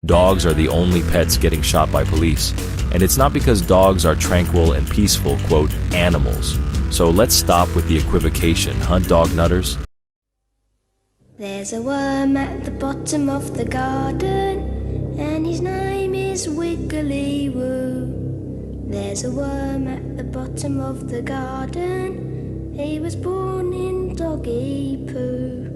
Dogs are the only pets getting shot by police. And it's not because dogs are tranquil and peaceful, quote, animals. So let's stop with the equivocation, hunt dog nutters. There's a worm at the bottom of the garden, and his name is Wiggly Woo. There's a worm at the bottom of the garden, he was born in doggy poo.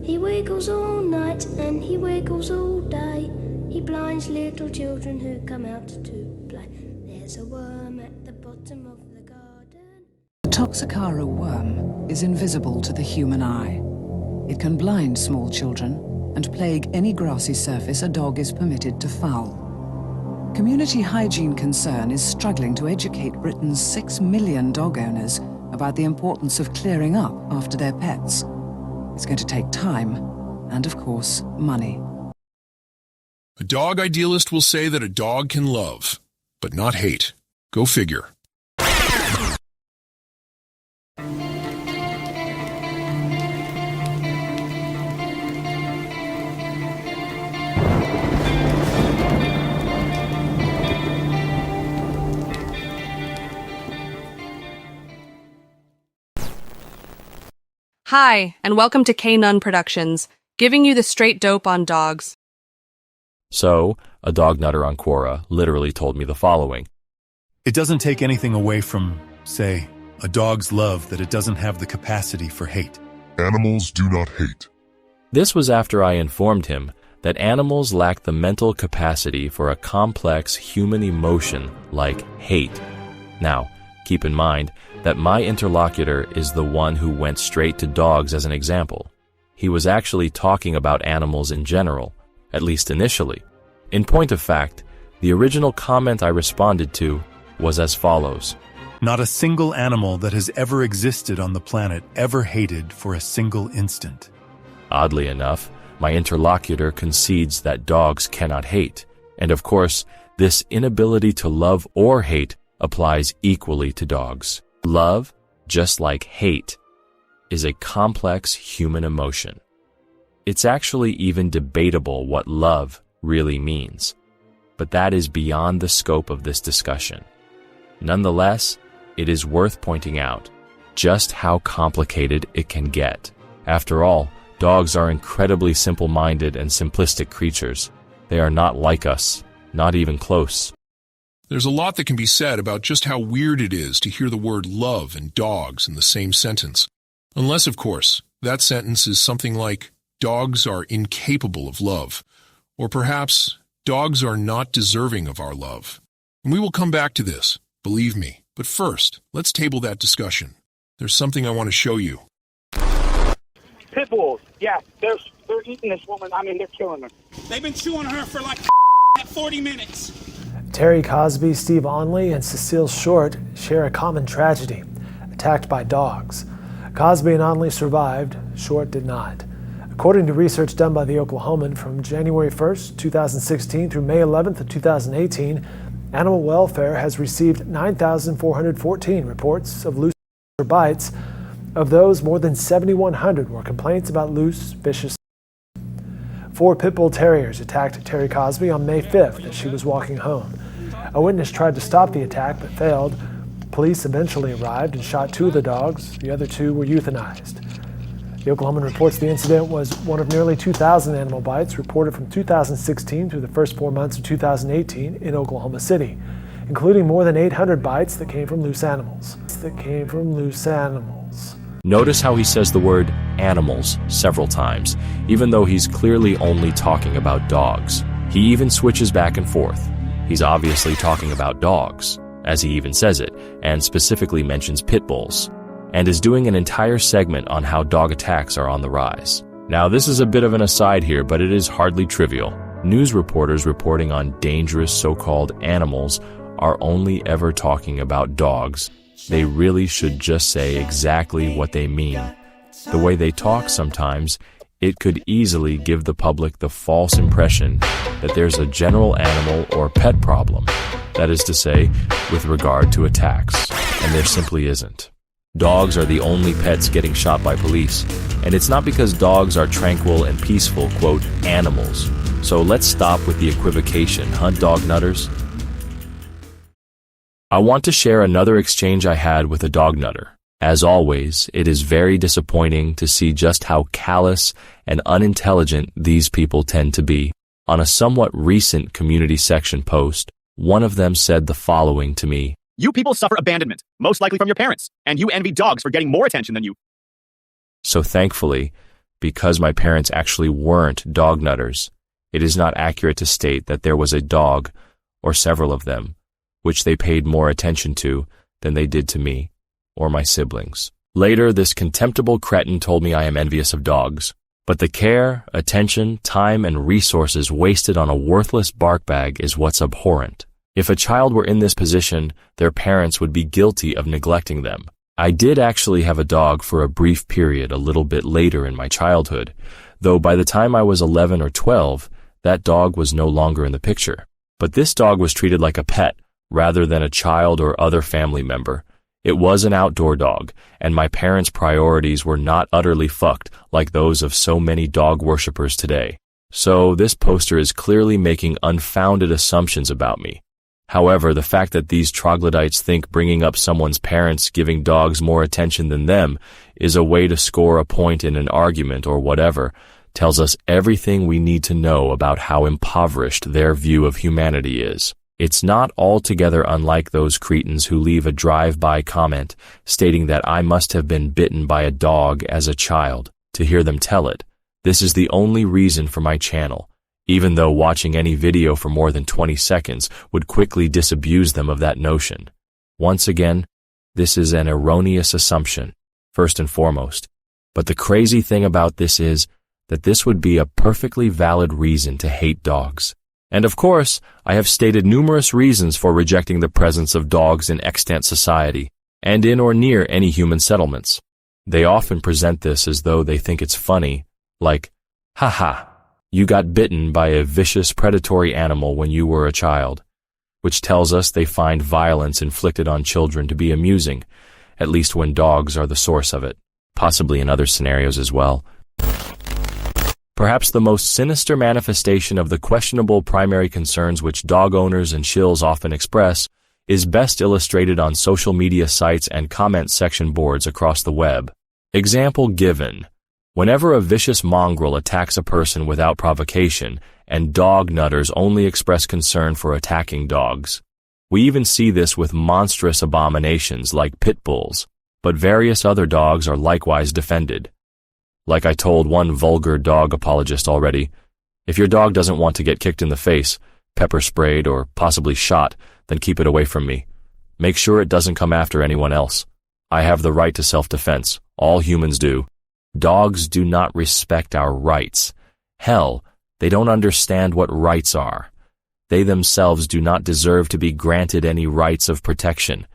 He wiggles all night and he wiggles all day, he blinds little children who come out to play. There's a worm at the bottom of the garden. The Toxocara worm is invisible to the human eye. It can blind small children and plague any grassy surface a dog is permitted to foul. Community Hygiene Concern is struggling to educate Britain's 6 million dog owners about the importance of clearing up after their pets. It's going to take time and, of course, money. A dog idealist will say that a dog can love, but not hate. Go figure. Hi, and welcome to K-Nun Productions, giving you the straight dope on dogs. So, a dog nutter on Quora literally told me the following. It doesn't take anything away from, say, a dog's love that it doesn't have the capacity for hate. Animals do not hate. This was after I informed him that animals lack the mental capacity for a complex human emotion like hate. Now, keep in mind that my interlocutor is the one who went straight to dogs as an example. He was actually talking about animals in general, at least initially. In point of fact, the original comment I responded to was as follows. Not a single animal that has ever existed on the planet ever hated for a single instant. Oddly enough, my interlocutor concedes that dogs cannot hate. And of course, this inability to love or hate applies equally to dogs. Love, just like hate, is a complex human emotion. It's actually even debatable what love really means, but that is beyond the scope of this discussion. Nonetheless, it is worth pointing out just how complicated it can get. After all, dogs are incredibly simple-minded and simplistic creatures. They are not like us, not even close. There's a lot that can be said about just how weird it is to hear the word love and dogs in the same sentence. Unless, of course, that sentence is something like, dogs are incapable of love, or perhaps, dogs are not deserving of our love. And we will come back to this, believe me. But first, let's table that discussion. There's something I want to show you. Pit bulls, yeah, they're eating this woman. I mean, they're killing her. They've been chewing her for like 40 minutes. Terry Cosby, Steve Onley, and Cecile Short share a common tragedy, attacked by dogs. Cosby and Onley survived, Short did not. According to research done by the Oklahoman from January 1st, 2016 through May 11th of 2018, Animal Welfare has received 9,414 reports of loose or bites. Of those, more than 7,100 were complaints about loose, vicious. 4 pit bull terriers attacked Terry Cosby on May 5th as she was walking home. A witness tried to stop the attack but failed. Police eventually arrived and shot 2 of the dogs. The other 2 were euthanized. The Oklahoman reports the incident was one of nearly 2,000 animal bites reported from 2016 through the first 4 months of 2018 in Oklahoma City, including more than 800 bites that came from loose animals. Notice how he says the word animals several times, even though he's clearly only talking about dogs. He even switches back and forth. He's obviously talking about dogs, as he even says it, and specifically mentions pit bulls, and is doing an entire segment on how dog attacks are on the rise. Now, this is a bit of an aside here, but it is hardly trivial. News reporters reporting on dangerous so-called animals are only ever talking about dogs. They really should just say exactly what they mean. The way they talk sometimes, it could easily give the public the false impression that there's a general animal or pet problem, that is to say, with regard to attacks, and there simply isn't. Dogs are the only pets getting shot by police, and it's not because dogs are tranquil and peaceful, quote, animals. So let's stop with the equivocation, huh, dog nutters? I want to share another exchange I had with a dog nutter. As always, it is very disappointing to see just how callous and unintelligent these people tend to be. On a somewhat recent community section post, one of them said the following to me: "You people suffer abandonment, most likely from your parents, and you envy dogs for getting more attention than you." So thankfully, because my parents actually weren't dog nutters, it is not accurate to state that there was a dog, or several of them, which they paid more attention to than they did to me or my siblings. Later, this contemptible cretin told me I am envious of dogs, but the care, attention, time, and resources wasted on a worthless bark bag is what's abhorrent. If a child were in this position, their parents would be guilty of neglecting them. I did actually have a dog for a brief period a little bit later in my childhood, though by the time I was 11 or 12, that dog was no longer in the picture. But this dog was treated like a pet rather than a child or other family member. It was an outdoor dog, and my parents' priorities were not utterly fucked like those of so many dog worshippers today. So this poster is clearly making unfounded assumptions about me. However, the fact that these troglodytes think bringing up someone's parents giving dogs more attention than them is a way to score a point in an argument or whatever tells us everything we need to know about how impoverished their view of humanity is. It's not altogether unlike those cretins who leave a drive-by comment stating that I must have been bitten by a dog as a child to hear them tell it. This is the only reason for my channel, even though watching any video for more than 20 seconds would quickly disabuse them of that notion. Once again, this is an erroneous assumption, first and foremost. But the crazy thing about this is that this would be a perfectly valid reason to hate dogs. And of course, I have stated numerous reasons for rejecting the presence of dogs in extant society, and in or near any human settlements. They often present this as though they think it's funny, like, haha, you got bitten by a vicious predatory animal when you were a child, which tells us they find violence inflicted on children to be amusing, at least when dogs are the source of it, possibly in other scenarios as well. Perhaps the most sinister manifestation of the questionable primary concerns which dog owners and shills often express is best illustrated on social media sites and comment section boards across the web. Example given: whenever a vicious mongrel attacks a person without provocation, and dog nutters only express concern for attacking dogs. We even see this with monstrous abominations like pit bulls, but various other dogs are likewise defended. Like I told one vulgar dog apologist already, if your dog doesn't want to get kicked in the face, pepper sprayed, or possibly shot, then keep it away from me. Make sure it doesn't come after anyone else. I have the right to self-defense. All humans do. Dogs do not respect our rights. Hell, they don't understand what rights are. They themselves do not deserve to be granted any rights of protection.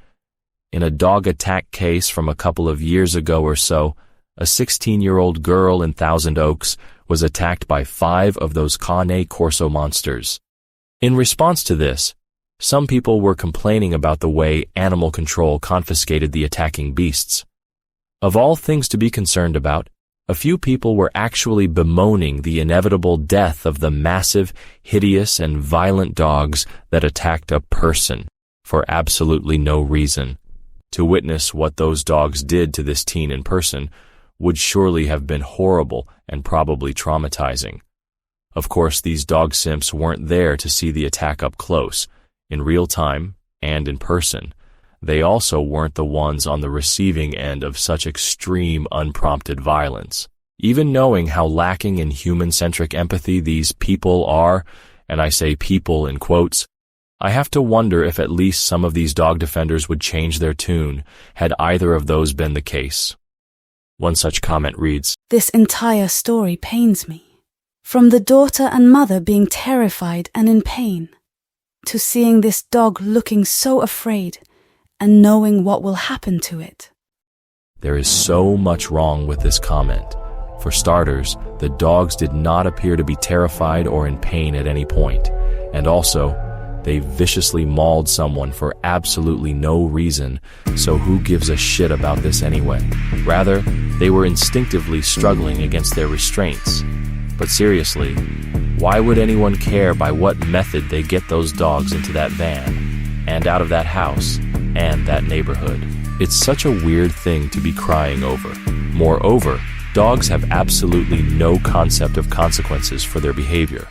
In a dog attack case from a couple of years ago or so, a 16-year-old girl in Thousand Oaks was attacked by 5 of those Cane Corso monsters. In response to this, some people were complaining about the way animal control confiscated the attacking beasts. Of all things to be concerned about, a few people were actually bemoaning the inevitable death of the massive, hideous, and violent dogs that attacked a person for absolutely no reason. To witness what those dogs did to this teen in person would surely have been horrible and probably traumatizing. Of course, these dog simps weren't there to see the attack up close, in real time and in person. They also weren't the ones on the receiving end of such extreme, unprompted violence. Even knowing how lacking in human-centric empathy these people are, and I say people in quotes, I have to wonder if at least some of these dog defenders would change their tune had either of those been the case. One such comment reads, "This entire story pains me. From the daughter and mother being terrified and in pain, to seeing this dog looking so afraid and knowing what will happen to it." There is so much wrong with this comment. For starters, the dogs did not appear to be terrified or in pain at any point, and also, they viciously mauled someone for absolutely no reason, so who gives a shit about this anyway? Rather, they were instinctively struggling against their restraints. But seriously, Why would anyone care by what method they get those dogs into that van, and out of that house, and that neighborhood? It's such a weird thing to be crying over. Moreover, dogs have absolutely no concept of consequences for their behavior.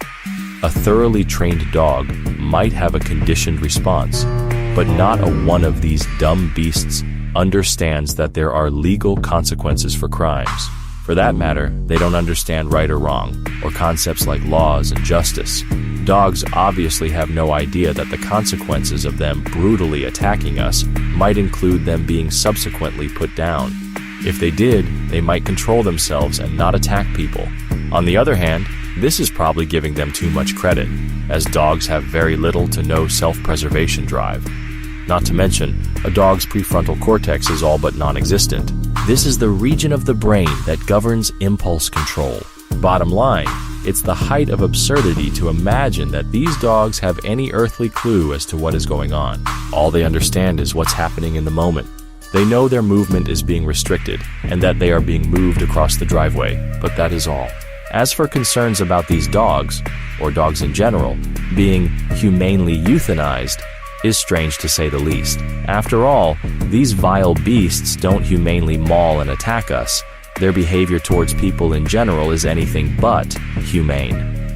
A thoroughly trained dog might have a conditioned response, but not a one of these dumb beasts understands that there are legal consequences for crimes. For that matter, they don't understand right or wrong, or concepts like laws and justice. Dogs obviously have no idea that the consequences of them brutally attacking us might include them being subsequently put down. If they did, they might control themselves and not attack people. On the other hand, this is probably giving them too much credit, as dogs have very little to no self-preservation drive. Not to mention, a dog's prefrontal cortex is all but non-existent. This is the region of the brain that governs impulse control. Bottom line, it's the height of absurdity to imagine that these dogs have any earthly clue as to what is going on. All they understand is what's happening in the moment. They know their movement is being restricted and that they are being moved across the driveway, but that is all. As for concerns about these dogs, or dogs in general, being humanely euthanized, is strange to say the least. After all, these vile beasts don't humanely maul and attack us. Their behavior towards people in general is anything but humane.